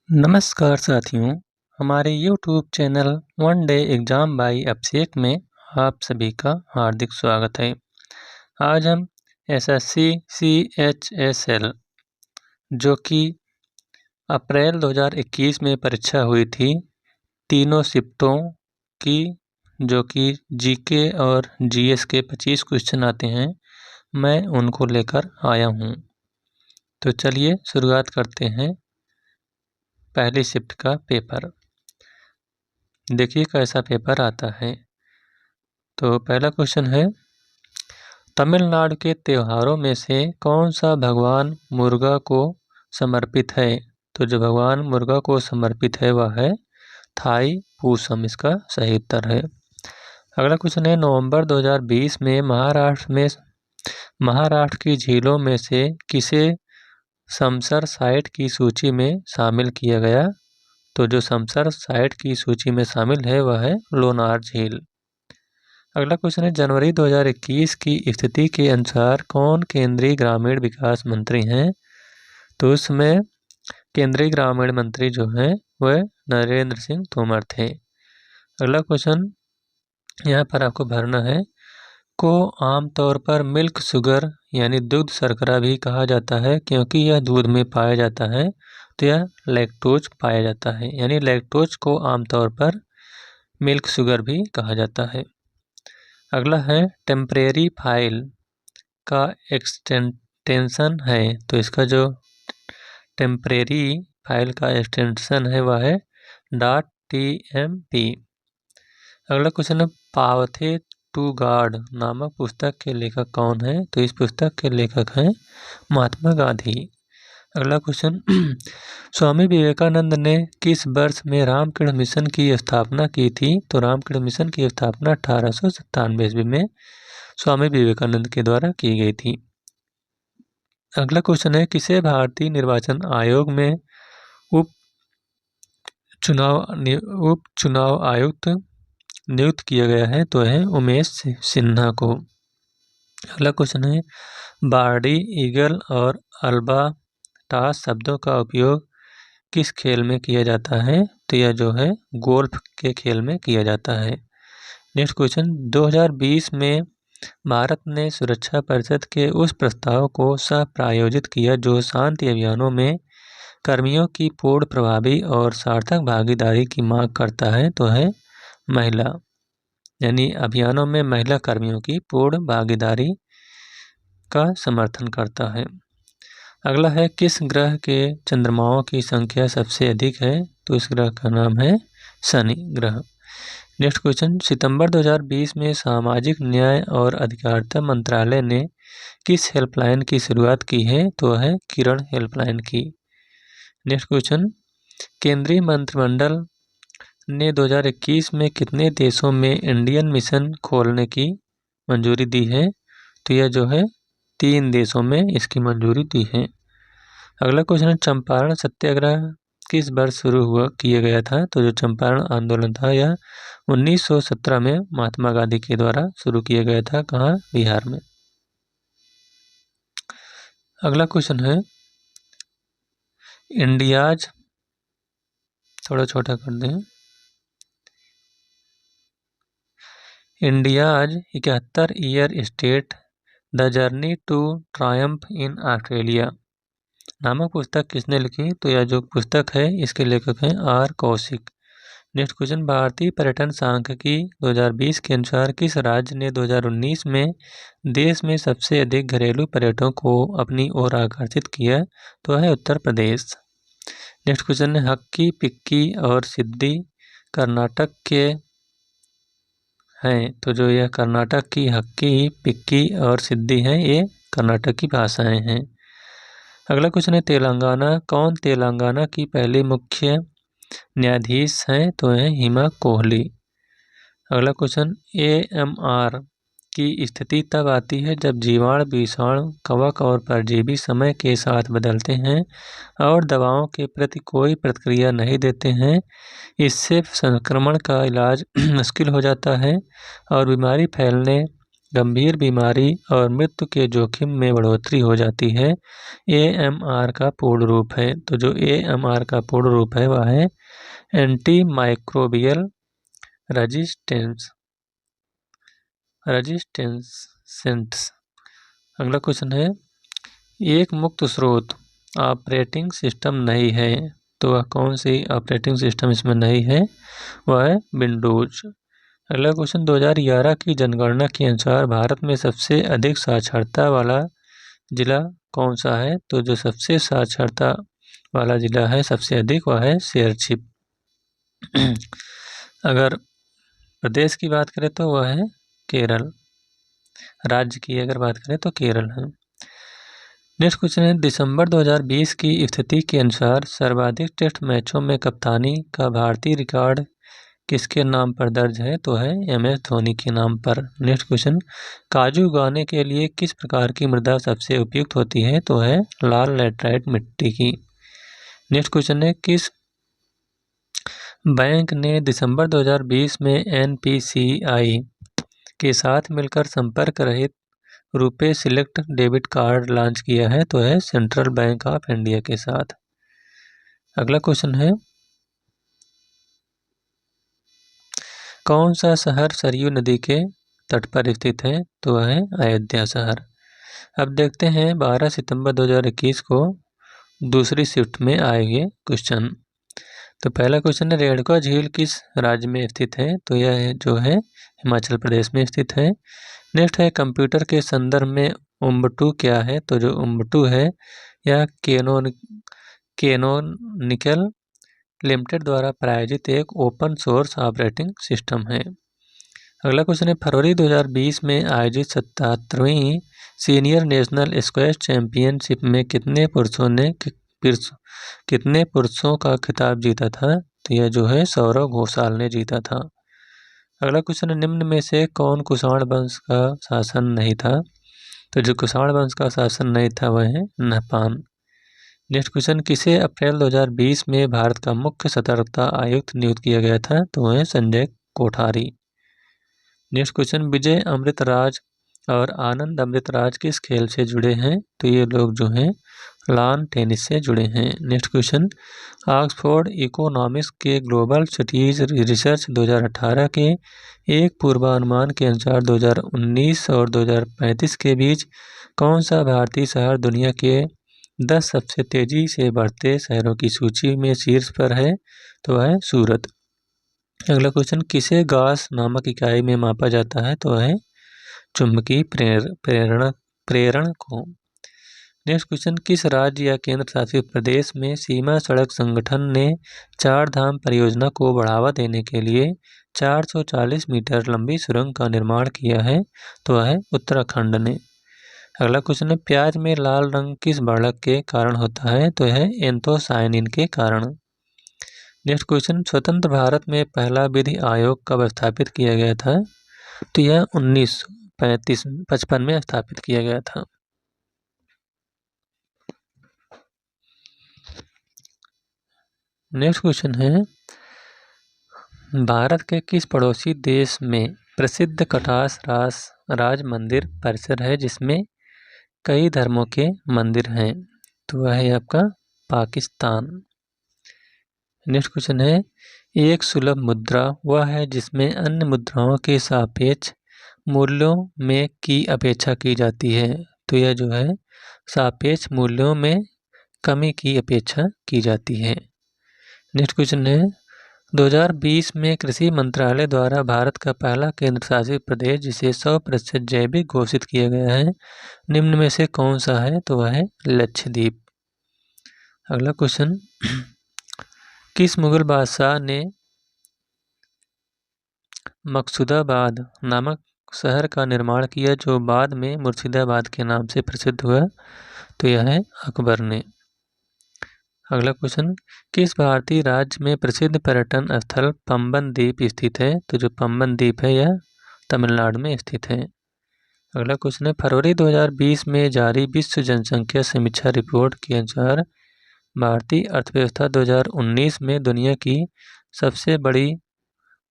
नमस्कार साथियों, हमारे YouTube channel one day exam by Abhishek में आप सभी का हार्दिक स्वागत है। आज हम एसएससी CHSL जो कि अप्रैल 2021 में परीक्षा हुई थी, तीनों शिफ्टों की जो कि जीके और जीएस के 25 क्वेश्चन आते हैं, मैं उनको लेकर आया हूँ। तो चलिए शुरुआत करते हैं पहली शिफ्ट का पेपर। देखिए कैसा पेपर आता है। तो पहला क्वेश्चन है, तमिलनाडु के त्योहारों में से कौन सा भगवान मुर्गा को समर्पित है? तो जो भगवान मुर्गा को समर्पित है वह है थाई पूसम, इसका सही उत्तर है। अगला क्वेश्चन है, नवंबर 2020 में महाराष्ट्र की झीलों में से किसे समसर साइट की सूची में शामिल किया गया? तो जो समसर साइट की सूची में शामिल है वह है लोनार झील। अगला क्वेश्चन है, जनवरी 2021 की स्थिति के अनुसार कौन केंद्रीय ग्रामीण विकास मंत्री हैं? तो उसमें केंद्रीय ग्रामीण मंत्री जो हैं वह नरेंद्र सिंह तोमर थे। अगला क्वेश्चन यहाँ पर आपको भरना है, को आमतौर पर मिल्क शुगर यानी दूध शर्करा भी कहा जाता है क्योंकि यह दूध में पाया जाता है। तो यह लैक्टोज पाया जाता है, यानी लैक्टोज को आमतौर पर मिल्क शुगर भी कहा जाता है। अगला है, टेम्परेरी फाइल का एक्सटेंशन है। तो इसका जो टेम्परेरी फाइल का एक्सटेंशन है वह है .tmp। अगला क्वेश्चन है, पावथे टू गॉड नामक पुस्तक के लेखक कौन है? तो इस पुस्तक के लेखक हैं महात्मा गांधी। अगला क्वेश्चन, स्वामी विवेकानंद ने किस वर्ष में रामकृष्ण मिशन की स्थापना की थी? तो रामकृष्ण मिशन की स्थापना 1897 ईस्वी में स्वामी विवेकानंद के द्वारा की गई थी। अगला क्वेश्चन है, किसे भारतीय निर्वाचन आयोग में उप चुनाव आयुक्त नियुक्त किया गया है? तो है उमेश सिन्हा को। अगला क्वेश्चन है, बार्डी ईगल और अल्बाट्रास शब्दों का उपयोग किस खेल में किया जाता है? तो यह जो है गोल्फ के खेल में किया जाता है। नेक्स्ट क्वेश्चन, 2020 में भारत ने सुरक्षा परिषद के उस प्रस्ताव को सह प्रायोजित किया जो शांति अभियानों में कर्मियों की पूर्ण, प्रभावी और सार्थक भागीदारी की मांग करता है। तो है महिला, यानी अभियानों में महिला कर्मियों की पूर्ण भागीदारी का समर्थन करता है। अगला है, किस ग्रह के चंद्रमाओं की संख्या सबसे अधिक है? तो इस ग्रह का नाम है शनि ग्रह। नेक्स्ट क्वेश्चन, सितंबर 2020 में सामाजिक न्याय और अधिकारिता मंत्रालय ने किस हेल्पलाइन की शुरुआत की है? तो है किरण हेल्पलाइन की। नेक्स्ट क्वेश्चन, केंद्रीय मंत्रिमंडल ने 2021 में कितने देशों में इंडियन मिशन खोलने की मंजूरी दी है? तो यह जो है 3 देशों में इसकी मंजूरी दी है। अगला क्वेश्चन है, चंपारण सत्याग्रह किस वर्ष शुरू किया गया था? तो जो चंपारण आंदोलन था यह 1917 में महात्मा गांधी के द्वारा शुरू किया गया था। कहाँ? बिहार में। अगला क्वेश्चन है, इंडियाज, थोड़ा छोटा कर दें, India's 71 year state the journey to triumph in Australia नामक पुस्तक किसने लिखी? तो यह जो पुस्तक है इसके लेखक हैं आर कौशिक। नेक्स्ट क्वेश्चन, भारतीय पर्यटन सांख्यिकी 2020 के अनुसार किस राज्य ने 2019 में देश में सबसे अधिक घरेलू पर्यटकों को अपनी ओर आकर्षित किया? तो है उत्तर प्रदेश। नेक्स्ट क्वेश्चन है, हक्की, पिक्की और सिद्धि कर्नाटक के हैं। तो जो यह कर्नाटक की हक्की, पिक्की और सिद्धि हैं ये कर्नाटक की भाषाएं हैं। अगला क्वेश्चन है, तेलंगाना, कौन तेलंगाना की पहली मुख्य न्यायाधीश हैं? तो है हिमा कोहली। अगला क्वेश्चन, AMR की स्थिति तब आती है जब जीवाणु, विषाणु, कवक और परजीवी समय के साथ बदलते हैं और दवाओं के प्रति कोई प्रतिक्रिया नहीं देते हैं। इससे संक्रमण का इलाज मुश्किल हो जाता है और बीमारी फैलने गंभीर बीमारी और मृत्यु के जोखिम में बढ़ोतरी हो जाती है, AMR का पूर्ण रूप है। तो जो AMR का पूर्ण रूप है वह है एंटी माइक्रोबियल रेजिस्टेंस। अगला क्वेश्चन है, एक मुक्त स्रोत ऑपरेटिंग सिस्टम नहीं है, तो वह कौन सी ऑपरेटिंग सिस्टम इसमें नहीं है, वह है विंडोज। अगला क्वेश्चन, 2011 की जनगणना के अनुसार भारत में सबसे अधिक साक्षरता वाला जिला कौन सा है, तो जो सबसे साक्षरता वाला जिला है सबसे अधिक वह है शेरछिप। अगर प्रदेश की बात करें तो वह है केरल, राज्य की अगर बात करें तो केरल है। नेक्स्ट क्वेश्चन है, दिसंबर 2020 की स्थिति के अनुसार सर्वाधिक टेस्ट मैचों में कप्तानी का भारतीय रिकॉर्ड किसके नाम पर दर्ज है, तो है MS धोनी के नाम पर। नेक्स्ट क्वेश्चन, काजू उगाने के लिए किस प्रकार की मृदा सबसे उपयुक्त होती है, तो है लाल लैटराइट मिट्टी की। नेक्स्ट क्वेश्चन है, किस बैंक ने दिसंबर 2020 में NPCI के साथ मिलकर संपर्क रहित RuPay select debit card launch किया है, तो है सेंट्रल बैंक ऑफ इंडिया के साथ। अगला क्वेश्चन है, कौन सा शहर सरयू नदी के तट पर स्थित है, तो वह है अयोध्या शहर। अब देखते हैं 12 सितंबर 2021 को दूसरी शिफ्ट में आएंगे क्वेश्चन। तो पहला क्वेश्चन है, रेणुका झील किस राज्य में स्थित है, तो यह जो है हिमाचल प्रदेश में स्थित है। नेक्स्ट है, कंप्यूटर के संदर्भ में उम्बटू क्या है, तो जो उम्बटू है यह कैनोनिकल लिमिटेड द्वारा प्रायोजित एक ओपन सोर्स ऑपरेटिंग सिस्टम है। अगला क्वेश्चन है, फरवरी 2020 में आयोजित 77वीं सीनियर नेशनल स्क्वैश चैंपियनशिप में कितने पुरुषों का खिताब जीता था, तो यह जो है सौरव घोषाल ने जीता था। अगला क्वेश्चन है, निम्न में से कौन कुषाण वंश का शासन नहीं था, तो जो कुषाण वंश का शासन नहीं था वह है नहपान। नेक्स्ट क्वेश्चन, किसे अप्रैल 2020 में भारत का मुख्य सतर्कता आयुक्त नियुक्त किया गया था, तो वह है संजय कोठारी। नेक्स्ट क्वेश्चन, विजय अमृतराज और आनंद अमृतराज किस खेल से जुड़े हैं, तो ये लोग जो हैं लॉन टेनिस से जुड़े हैं। नेक्स्ट क्वेश्चन, ऑक्सफोर्ड इकोनॉमिक्स के ग्लोबल सिटीज रिसर्च 2018 के एक पूर्वानुमान के अनुसार 2019 और 2035 के बीच कौन सा भारतीय शहर दुनिया के 10 सबसे तेजी से बढ़ते शहरों की सूची में शीर्ष पर है, तो वह है सूरत। अगला क्वेश्चन, किसे गॉस नामक इकाई में मापा जाता है, तो है चुंबकीय प्रेरण को। नेक्स्ट क्वेश्चन, किस राज्य या केंद्र शासित प्रदेश में सीमा सड़क संगठन ने चार धाम परियोजना को बढ़ावा देने के लिए 440 मीटर लंबी सुरंग का निर्माण किया है, तो वह है उत्तराखंड ने। अगला क्वेश्चन है, प्याज में लाल रंग किस बढ़त के कारण होता है, तो है एंथोसायनिन के कारण। नेक्स्ट क्वेश्चन, स्वतंत्र भारत में पहला विधि आयोग कब स्थापित किया गया था, तो यह 1955 में स्थापित किया गया था। नेक्स्ट क्वेश्चन है, भारत के किस पड़ोसी देश में प्रसिद्ध कटास राज मंदिर परिसर है जिसमें कई धर्मों के मंदिर हैं, तो वह है आपका पाकिस्तान। नेक्स्ट क्वेश्चन है, एक सुलभ मुद्रा वह है जिसमें अन्य मुद्राओं के सापेक्ष मूल्यों में की अपेक्षा की जाती है, तो यह जो है सापेक्ष मूल्यों में कमी की अपेक्षा की जाती है। नेक्स्ट क्वेश्चन है, 2020 में कृषि मंत्रालय द्वारा भारत का पहला केंद्र शासित प्रदेश जिसे 100% जैविक घोषित किया गया है, निम्न में से कौन सा है, तो वह है लक्षद्वीप। अगला क्वेश्चन, किस मुगल बादशाह ने मकसूदाबाद नामक शहर का निर्माण किया जो बाद में मुर्शिदाबाद के नाम से प्रसिद्ध हुआ, तो यह है अकबर ने। अगला क्वेश्चन, किस भारतीय राज्य में प्रसिद्ध पर्यटन स्थल पंबन द्वीप स्थित है, तो जो पंबन द्वीप है यह तमिलनाडु में स्थित है। अगला क्वेश्चन है, फरवरी 2020 में जारी विश्व जनसंख्या समीक्षा रिपोर्ट के अनुसार भारतीय अर्थव्यवस्था 2019 में दुनिया की सबसे बड़ी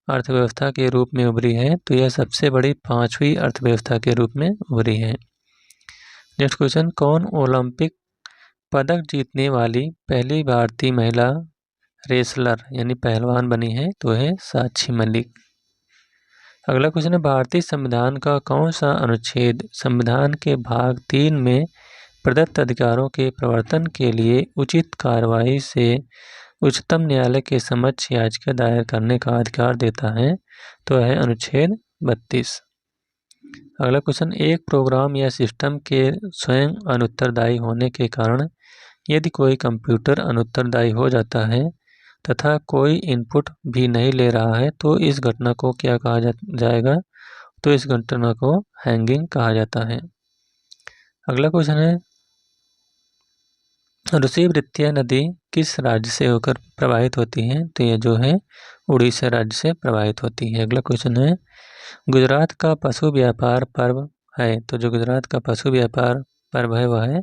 अर्थव्यवस्था के रूप में उभरी है, तो यह सबसे बड़ी 5वीं अर्थव्यवस्था के रूप में उभरी है। नेक्स्ट क्वेश्चन, कौन ओलंपिक पदक जीतने वाली पहली भारतीय महिला रेसलर यानी पहलवान बनी है? तो है साक्षी मलिक। अगला क्वेश्चन है, भारतीय संविधान का कौन सा अनुच्छेद संविधान के भाग 3 में प्रदत्त अधिकारों के प्रवर्तन के लिए उचित कार्रवाई से उच्चतम न्यायालय के समक्ष याचिका दायर करने का अधिकार देता है? तो है अनुच्छेद 32। अगला क्वेश्चन, एक प्रोग्राम या सिस्टम के स्वयं अनुत्तरदायी होने के कारण यदि कोई कंप्यूटर अनुत्तरदायी हो जाता है तथा कोई इनपुट भी नहीं ले रहा है तो इस घटना को क्या कहा जाएगा? तो इस घटना को हैंगिंग कहा जाता है। अगला क्वेश्चन है, रूसी वृत्तीय नदी किस राज्य से होकर प्रवाहित होती है? तो यह जो है उड़ीसा राज्य से प्रवाहित होती है। अगला क्वेश्चन है, गुजरात का पशु व्यापार पर्व है? तो जो गुजरात का पशु व्यापार पर्व है वह है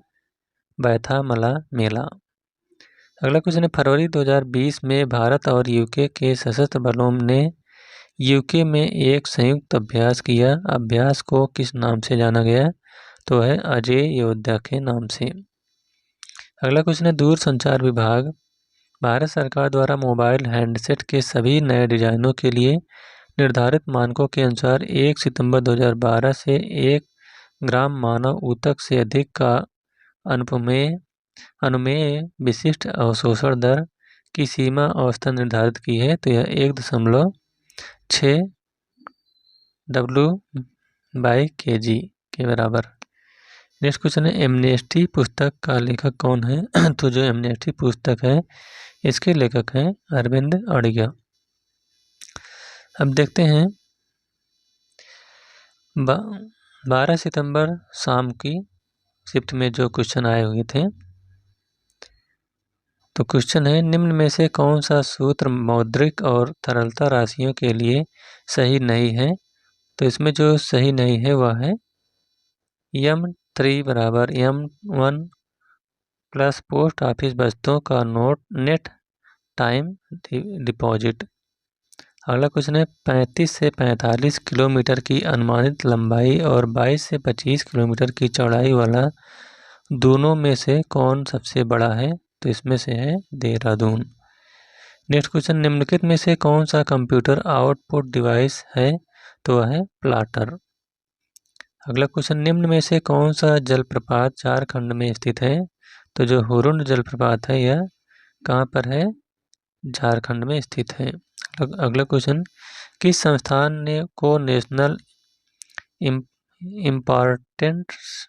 बैथामला मेला। अगला क्वेश्चन है, फरवरी 2020 में भारत और यूके के सशस्त्र बलों ने यूके में एक संयुक्त अभ्यास किया। अभ्यास को किस नाम से जाना गया? तो है अजय योद्धा के नाम से। अगला क्वेश्चन है, दूरसंचार विभाग भारत सरकार द्वारा मोबाइल हैंडसेट के सभी नए डिजाइनों के लिए निर्धारित मानकों के अनुसार 1 सितंबर 2012 से 1 ग्राम मानव ऊतक से अधिक का अनुमेय विशिष्ट अवशोषण दर की सीमा औसतन निर्धारित की है। तो यह 1.6 W/kg के बराबर। नेक्स्ट क्वेश्चन है, एमनेस्टी पुस्तक का लेखक कौन है? तो जो एमनेस्टी पुस्तक है इसके लेखक हैं अरविंद अड़िगा। अब देखते हैं 12 सितंबर शाम की शिफ्ट में जो क्वेश्चन आए हुए थे। तो क्वेश्चन है, निम्न में से कौन सा सूत्र मौद्रिक और तरलता राशियों के लिए सही नहीं है? तो इसमें जो सही नहीं है वह है M3 बराबर M1 प्लस पोस्ट ऑफिस वस्तुओं का नेट टाइम डिपॉजिट। अगला क्वेश्चन है, 35 से 45 किलोमीटर की अनुमानित लंबाई और 22 से 25 किलोमीटर की चौड़ाई वाला दोनों में से कौन सबसे बड़ा है? तो इसमें से है देहरादून। नेक्स्ट क्वेश्चन, निम्नलिखित में से कौन सा कंप्यूटर आउटपुट डिवाइस है? तो वह है प्लाटर। अगला क्वेश्चन, निम्न में से कौन सा जलप्रपात झारखंड में स्थित है? तो जो हुरुंड जलप्रपात है यह कहाँ पर है? झारखंड में स्थित है। अगला क्वेश्चन, किस संस्थान ने को नेशनल इम्पॉर्टेंस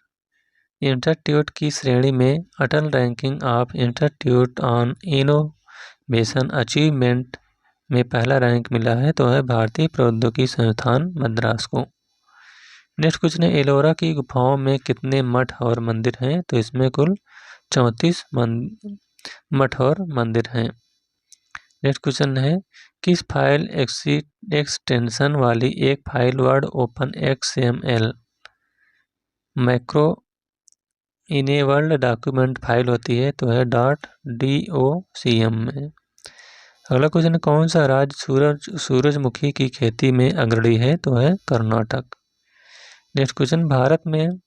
इंस्टीट्यूट की श्रेणी में Atal ranking of institute on innovation achievement में पहला रैंक मिला है? तो है भारतीय प्रौद्योगिकी संस्थान मद्रास को। नेक्स्ट क्वेश्चन है, एलोरा की गुफाओं में कितने मठ और मंदिर हैं? तो इसमें कुल 34 मठ और मंदिर हैं। नेक्स्ट क्वेश्चन है, किस फाइल एक्सटेंशन वाली एक file word open XML macro enabled document file होती है? तो है .docm में। अगला क्वेश्चन, कौन सा राज्य सूरजमुखी की खेती में अग्रणी है? तो है कर्नाटक। नेक्स्ट क्वेश्चन, भारत में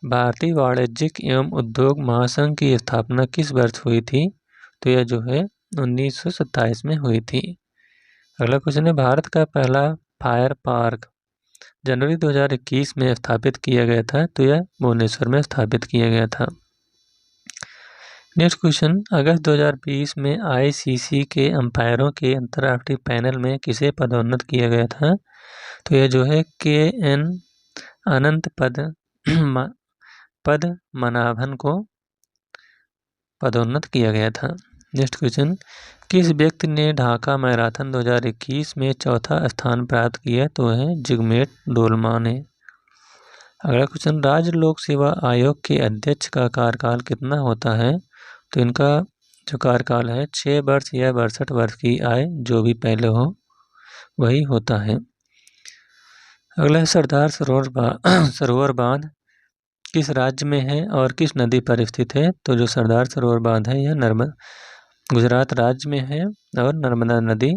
भारतीय वाणिज्यिक एवं उद्योग महासंघ की स्थापना किस वर्ष हुई थी? तो यह जो है 1927 में हुई थी। अगला क्वेश्चन है, भारत का पहला फायर पार्क जनवरी 2021 में स्थापित किया गया था? तो यह भुवनेश्वर में स्थापित किया गया था। नेक्स्ट क्वेश्चन, अगस्त 2020 में ICC के अंपायरों के अंतर्राष्ट्रीय पैनल में किसे पदोन्नत किया गया था? तो यह जो है KN अनंत पद्मनाभन को पदोन्नत किया गया था। नेक्स्ट क्वेश्चन, किस व्यक्ति ने ढाका मैराथन 2021 में चौथा स्थान प्राप्त किया? तो है जिगमेट डोलमा ने। अगला क्वेश्चन, राज्य लोक सेवा आयोग के अध्यक्ष का कार्यकाल कितना होता है? तो इनका जो कार्यकाल है 6 वर्ष या 62 वर्ष की आय जो भी पहले हो वही होता है। अगला है, सरदार सरोवर बांध किस राज्य में है और किस नदी पर स्थित है? तो जो सरदार सरोवर बांध है यह गुजरात राज्य में है और नर्मदा नदी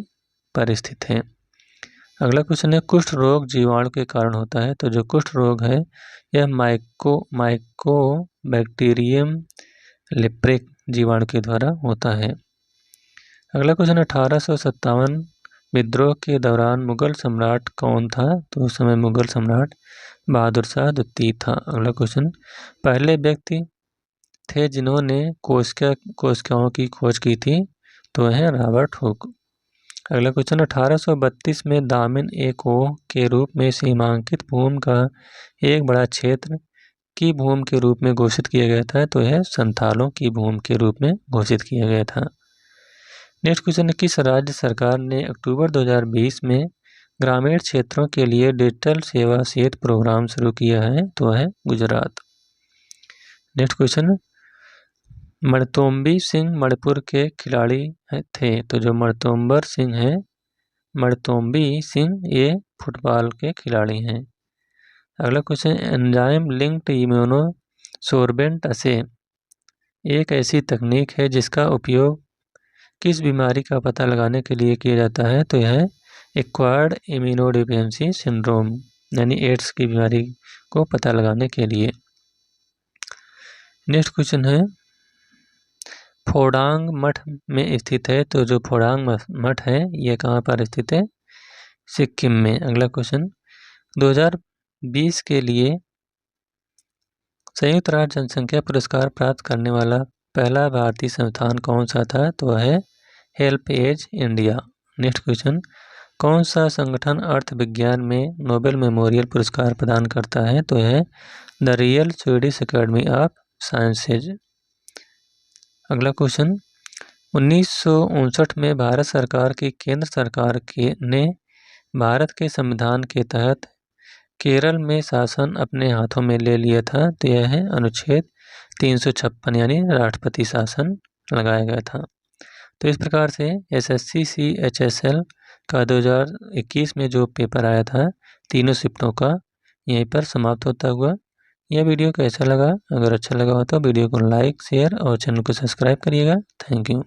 पर स्थित है। अगला क्वेश्चन है कुष्ठ रोग जीवाणु के कारण होता है। तो जो कुष्ठ रोग है यह माइकोबैक्टीरियम लेप्रिक जीवाणु के द्वारा होता है। अगला क्वेश्चन 1857 विद्रोह के दौरान मुगल सम्राट कौन था। तो उस समय मुगल सम्राट बहादुर शाह द्वितीय था। अगला क्वेश्चन पहले व्यक्ति थे जिन्होंने कोशिकाओं की खोज की थी। तो है रॉबर्ट हुक। अगला क्वेश्चन 1832 में दामिन एक ओह के रूप में सीमांकित भूमि का एक बड़ा क्षेत्र की भूमि के रूप में घोषित किया गया था। तो यह संथालों की भूमि के रूप में घोषित किया गया था। नेक्स्ट क्वेश्चन है किस राज्य सरकार ने अक्टूबर 2020 में ग्रामीण क्षेत्रों के लिए डिजिटल सेवा सेतु प्रोग्राम शुरू किया है। तो है गुजरात। नेक्स्ट क्वेश्चन मणतोम्बी सिंह मणिपुर के खिलाड़ी थे। तो जो मणतोम्बर सिंह है मणतोम्बी सिंह ये फुटबॉल के खिलाड़ी हैं। अगला क्वेश्चन एंजाइम लिंक्ड इम्यूनो सोर्बेंट असे एक ऐसी तकनीक है जिसका उपयोग किस बीमारी का पता लगाने के लिए किया जाता है। तो यह एक्वायर्ड इम्यूनोडेफिशिएंसी सिंड्रोम यानी एड्स की बीमारी को पता लगाने के लिए। नेक्स्ट क्वेश्चन है फोडांग मठ में स्थित है। तो जो फोडांग मठ है ये कहाँ पर स्थित है सिक्किम में। अगला क्वेश्चन 2020 के लिए संयुक्त राष्ट्र जनसंख्या पुरस्कार प्राप्त करने वाला पहला भारतीय संस्थान कौन सा था। तो है HelpAge India. Next question कौन सा संगठन अर्थ विज्ञान में नोबेल मेमोरियल पुरस्कार प्रदान करता है। तो है the real Swedish academy of sciences. अगला क्वेश्चन 1959 में भारत सरकार की केंद्र सरकार ने भारत के संविधान के तहत केरल में शासन अपने हाथों में ले लिया था। तो यह है अनुच्छेद 356 यानी राष्ट्रपति शासन लगाया गया था। तो इस प्रकार से SSC CHSL का 2021 में जो पेपर आया था तीनों शिफ्टों का यहीं पर समाप्त होता हुआ। यह वीडियो कैसा लगा? अगर अच्छा लगा हो तो वीडियो को लाइक शेयर और चैनल को सब्सक्राइब करिएगा। Thank you.